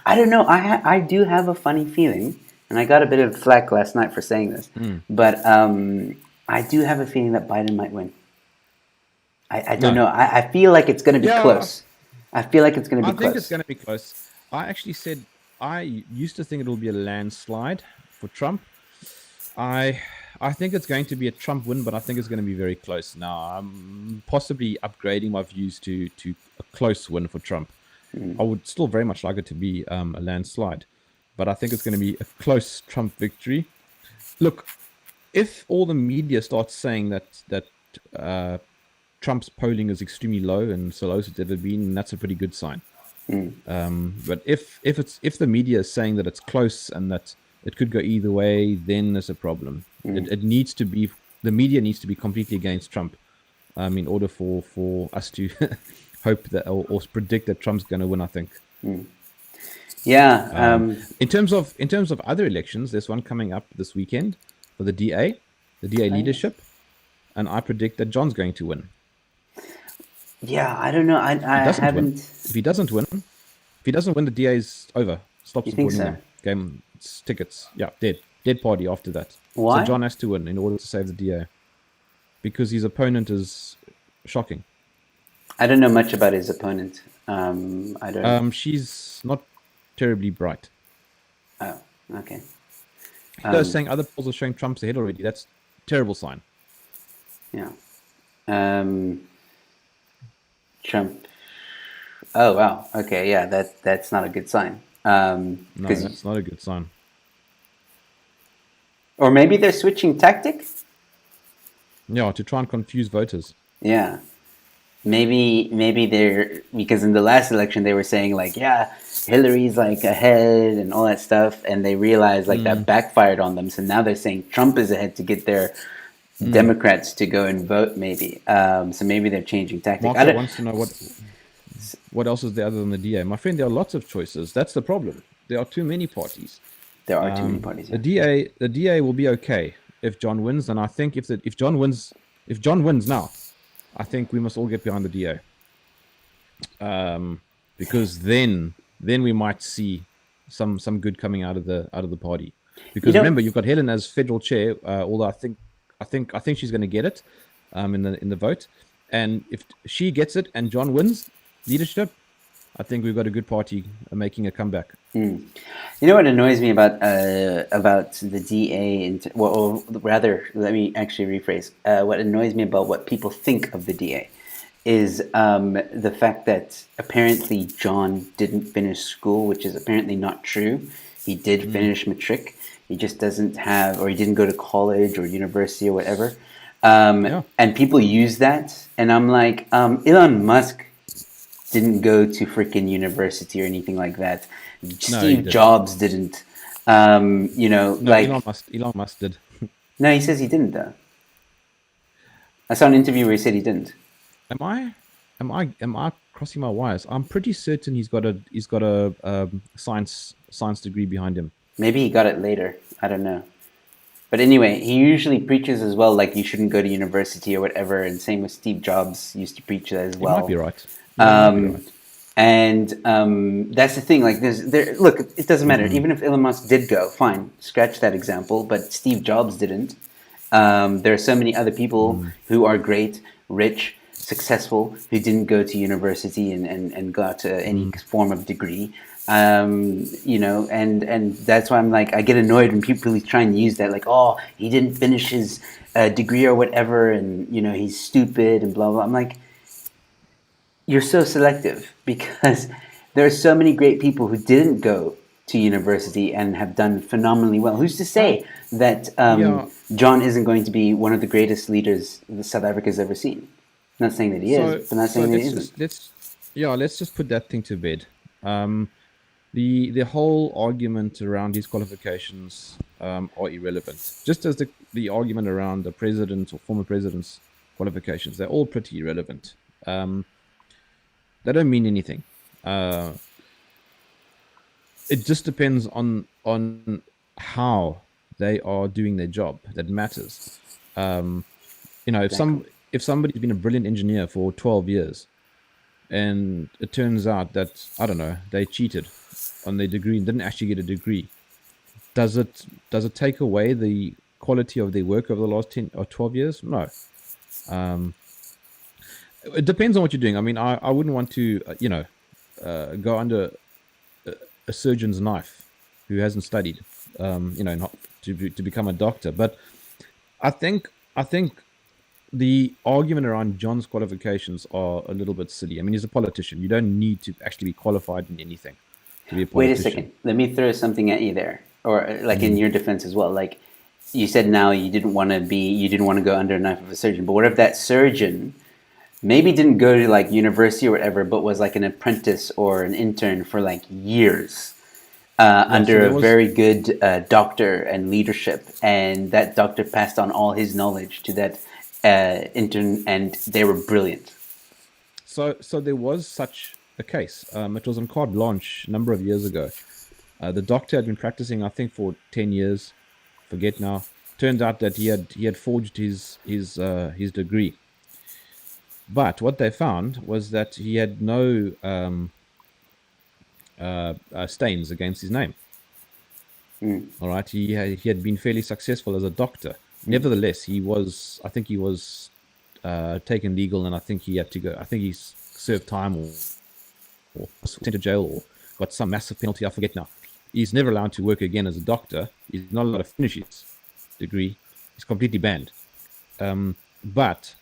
I don't know. I do have a funny feeling, and I got a bit of flack last night for saying this, but I do have a feeling that Biden might win. I don't No, know. I feel like it's going to be yeah, close. I feel like it's going to I be think it's close. going to be close. I actually said I used to think it'll be a landslide for Trump. I I think it's going to be a Trump win, but I think it's going to be very close. Now I'm possibly upgrading my views to a close win for Trump. I would still very much like it to be a landslide, but I think it's going to be a close Trump victory. Look, if all the media starts saying that uh, Trump's polling is extremely low and so low as it's ever been, that's a pretty good sign. But if the media is saying that it's close and that it could go either way, then there's a problem. It needs to be the media needs to be completely against Trump, in order for us to hope that or predict that Trump's going to win. I think. Yeah. In terms of other elections, there's one coming up this weekend for the DA Oh, yes. leadership, and I predict that John's going to win. Yeah. I don't know. If he I doesn't win, haven't. the DA's over. Stop You think supporting so? them. Game tickets. Yeah, dead party after that. So Why? John has to win in order to save the DA because his opponent is shocking. I don't know much about his opponent. I don't. She's not terribly bright. Oh, okay. They're saying other polls are showing Trump's ahead already. That's a terrible sign. Yeah. Um, Trump. Oh wow. Okay. Yeah. That's not a good sign. No, Because that's not a good sign. or maybe they're switching tactic. Yeah, to try and confuse voters. Yeah. Maybe they're because in the last election they were saying like yeah Hillary's like ahead and all that stuff and they realized like that backfired on them so now they're saying Trump is ahead to get their Democrats to go and vote maybe so maybe they're changing tactic. I Marco don't. wants to know what else is there other than the DA. My friend, there are lots of choices. That's the problem. There are too many parties. There are too many parties. The Yeah. DA will be okay if John wins, and I think if John wins now, I think we must all get behind the DA. Because then we might see some good coming out of the party. Because remember, you've got Helen as federal chair, although I think she's going to get it in the vote, and if she gets it and John wins leadership, I think we've got a good party making a comeback. You know what annoys me about the DA, or rather, let me actually rephrase. What annoys me about what people think of the DA is the fact that apparently John didn't finish school, which is apparently not true. He did finish matric. He just doesn't have, or he didn't go to college or university or whatever. Yeah. And people use that, and I'm like, Elon Musk didn't go to freaking university or anything like that. Steve Jobs didn't. No, like Elon Musk did. no, he says he didn't though. I saw an interview where he said he didn't. Am I crossing my wires? I'm pretty certain he's got a science degree behind him. Maybe he got it later. I don't know. But anyway, he usually preaches as well, like you shouldn't go to university or whatever. And same with Steve Jobs used to preach that as well. He might be right. Yeah, he might be right. And that's the thing. Like, look, it doesn't matter. Even if Elon Musk did go, fine, scratch that example. But Steve Jobs didn't. There are so many other people who are great, rich, successful, who didn't go to university and got any form of degree. And that's why I'm like, I get annoyed when people try and use that, like, oh, he didn't finish his degree or whatever, and he's stupid and blah blah. I'm like, you're so selective because there are so many great people who didn't go to university and have done phenomenally well. Who's to say that John isn't going to be one of the greatest leaders that South Africa's ever seen? I'm not saying that he is, but not saying that he isn't. Let's just put that thing to bed. The whole argument around his qualifications are irrelevant. Just as the argument around the president or former presidents qualifications. They're all pretty irrelevant. They don't mean anything. It just depends on how they are doing their job that matters. Exactly. If somebody's been a brilliant engineer for 12 years and it turns out that, I don't know, they cheated on their degree and didn't actually get a degree, does it take away the quality of their work over the last 10 or 12 years? No. It depends on what you're doing. I mean, I wouldn't want to go under a surgeon's knife who hasn't studied not to become a doctor. But I think the argument around John's qualifications are a little bit silly. I mean, he's a politician. You don't need to actually be qualified in anything to be a Wait a politician. second. Let me throw something at you there, or like in your defense as well. Like you said, now you didn't want to go under a knife of a surgeon. But what if that surgeon maybe didn't go to like university or whatever, but was like an apprentice or an intern for like years under a very good doctor and leadership, and that doctor passed on all his knowledge to that intern, and they were brilliant. So there was such a case. It was on carte blanche a number of years ago. The doctor had been practicing, I think, for 10 years. Forget now. Turns out that he had forged his degree. But what they found was that he had no stains against his name. All right, he had been fairly successful as a doctor. Nevertheless, I think he was taken legal, and I think he had to go. I think he served time or sent to jail or got some massive penalty. I forget now. He's never allowed to work again as a doctor. He's not allowed to finish his degree. He's completely banned. But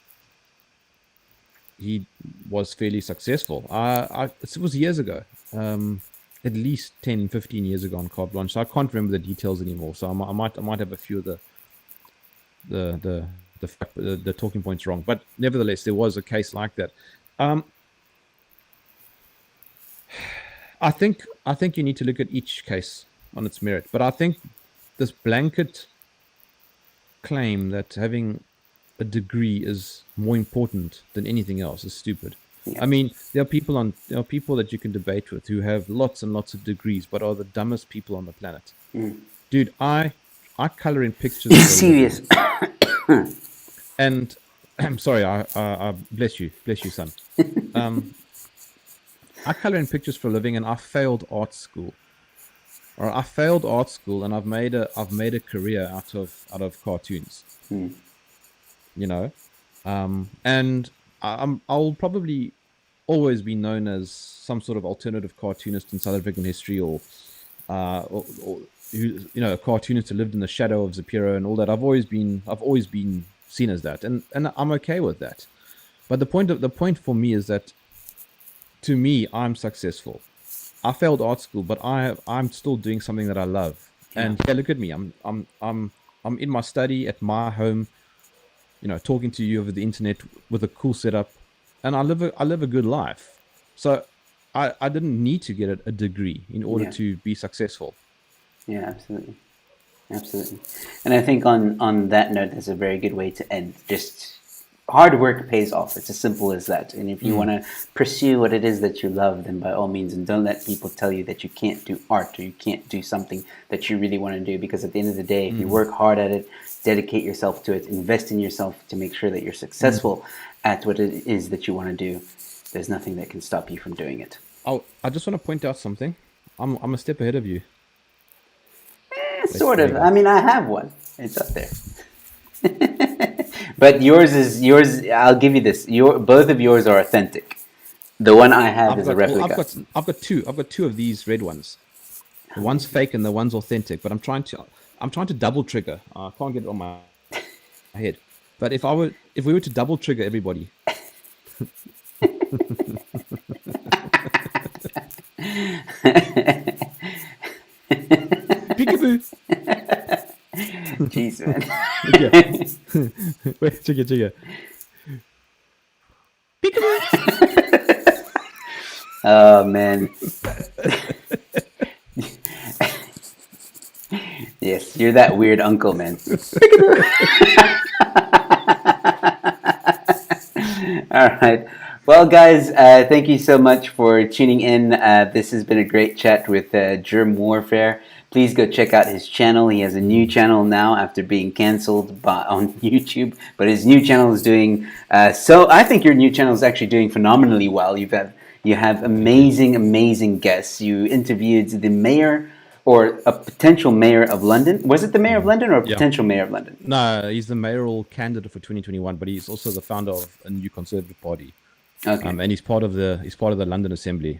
he was fairly successful. It was years ago, at least 10, 15 years ago on carte blanche. So I can't remember the details anymore. So I might have a few of the talking points wrong. But nevertheless, there was a case like that. I think you need to look at each case on its merit. But I think this blanket claim that having a degree is more important than anything else is stupid. Yeah. I mean, there are people that you can debate with who have lots and lots of degrees, but are the dumbest people on the planet. Dude, I color in pictures. Serious. And I'm sorry, I bless you, son. I color in pictures for a living, and I failed art school. Or I failed art school, and I've made a career out of cartoons. And I'll probably always be known as some sort of alternative cartoonist in South African history, or a cartoonist who lived in the shadow of Zapiro and all that. I've always been seen as that, and I'm okay with that. But the point for me is that, to me, I'm successful. I failed art school, but I'm still doing something that I love. Yeah. And yeah, look at me. I'm in my study at my home, talking to you over the internet with a cool setup, and I live a good life. So I didn't need to get a degree in order to be successful. Yeah, absolutely. And I think on that note, that's a very good way to end. Just hard work pays off. It's as simple as that. And if you want to pursue what it is that you love, then by all means, and don't let people tell you that you can't do art or you can't do something that you really want to do. Because at the end of the day, if you work hard at it, dedicate yourself to it, invest in yourself to make sure that you're successful at what it is that you want to do, there's nothing that can stop you from doing it. Oh, I just want to point out something. I'm a step ahead of you. Sort of. I mean, I have one. It's up there. But yours. I'll give you this. Both of yours are authentic. The one I have is a replica. I've got two of these red ones. The one's fake and the one's authentic. But I'm trying to double trigger. I can't get it on my head. But if we were to double trigger everybody. Peekaboo. Jeez, man. Wait, check it. Peekaboo. Oh man. Yes, you're that weird uncle, man. All right. Well, guys, thank you so much for tuning in. This has been a great chat with Germ Warfare. Please go check out his channel. He has a new channel now after being canceled on YouTube. But his new channel is doing so. I think your new channel is actually doing phenomenally well. You have Thank you. amazing guests. You interviewed the mayor or a potential mayor of London. Was it the mayor of London or a Yeah. potential mayor of London? No, he's the mayoral candidate for 2021, but he's also the founder of a new Conservative Party. Okay. And he's part of the London Assembly.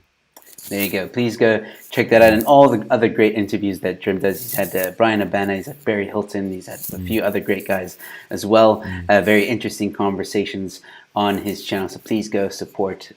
There you go. Please go check that out, and all the other great interviews that Jerm does. He's had Brian Abana, he's had Barry Hilton, he's had a few other great guys as well. Very interesting conversations on his channel. So please go support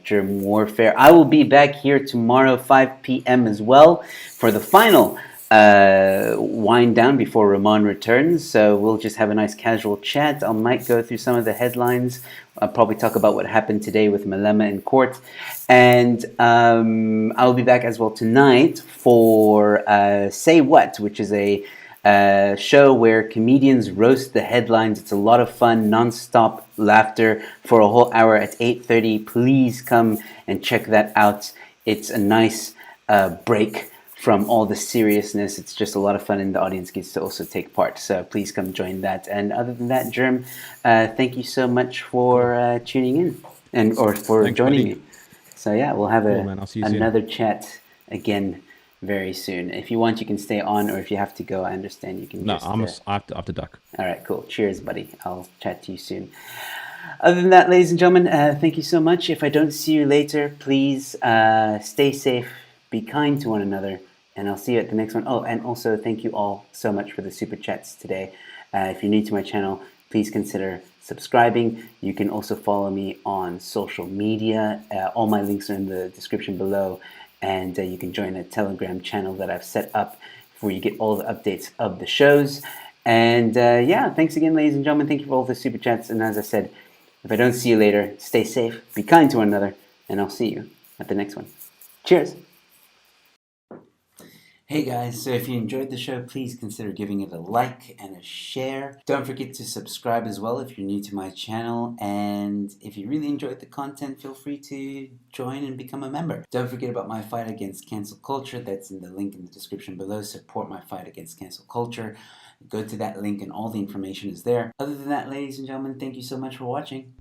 Germ Warfare. I will be back here tomorrow, 5 p.m. as well, for the final wind down before Ramon returns. So we'll just have a nice casual chat. I might go through some of the headlines. I'll probably talk about what happened today with Malema in court. And I'll be back as well tonight for Say What, which is a show where comedians roast the headlines. It's a lot of fun, non-stop laughter for a whole hour at 8:30. Please come and check that out. It's a nice break from all the seriousness. It's just a lot of fun, and the audience gets to also take part. So please come join that. And other than that, Germ, thank you so much for tuning in or for Thanks, joining buddy. me. So yeah, we'll have Cool, man. I'll see you soon. another chat again very soon. If you want, you can stay on, or if you have to go, I understand. You can No, just. I have to duck. All right, cool. Cheers, buddy. I'll chat to you soon. Other than that, ladies and gentlemen, thank you so much. If I don't see you later, please stay safe, be kind to one another, and I'll see you at the next one. Oh, and also thank you all so much for the super chats today. If you're new to my channel, please consider subscribing. You can also follow me on social media. All my links are in the description below, and you can join a Telegram channel that I've set up where you get all the updates of the shows. And yeah, thanks again, ladies and gentlemen. Thank you for all the super chats. And as I said, if I don't see you later, stay safe, be kind to one another, and I'll see you at the next one. Cheers! Hey guys, so if you enjoyed the show, please consider giving it a like and a share. Don't forget to subscribe as well if you're new to my channel. And if you really enjoyed the content, feel free to join and become a member. Don't forget about my fight against cancel culture. That's in the link in the description below. Support my fight against cancel culture. Go to that link and all the information is there. Other than that, ladies and gentlemen, thank you so much for watching.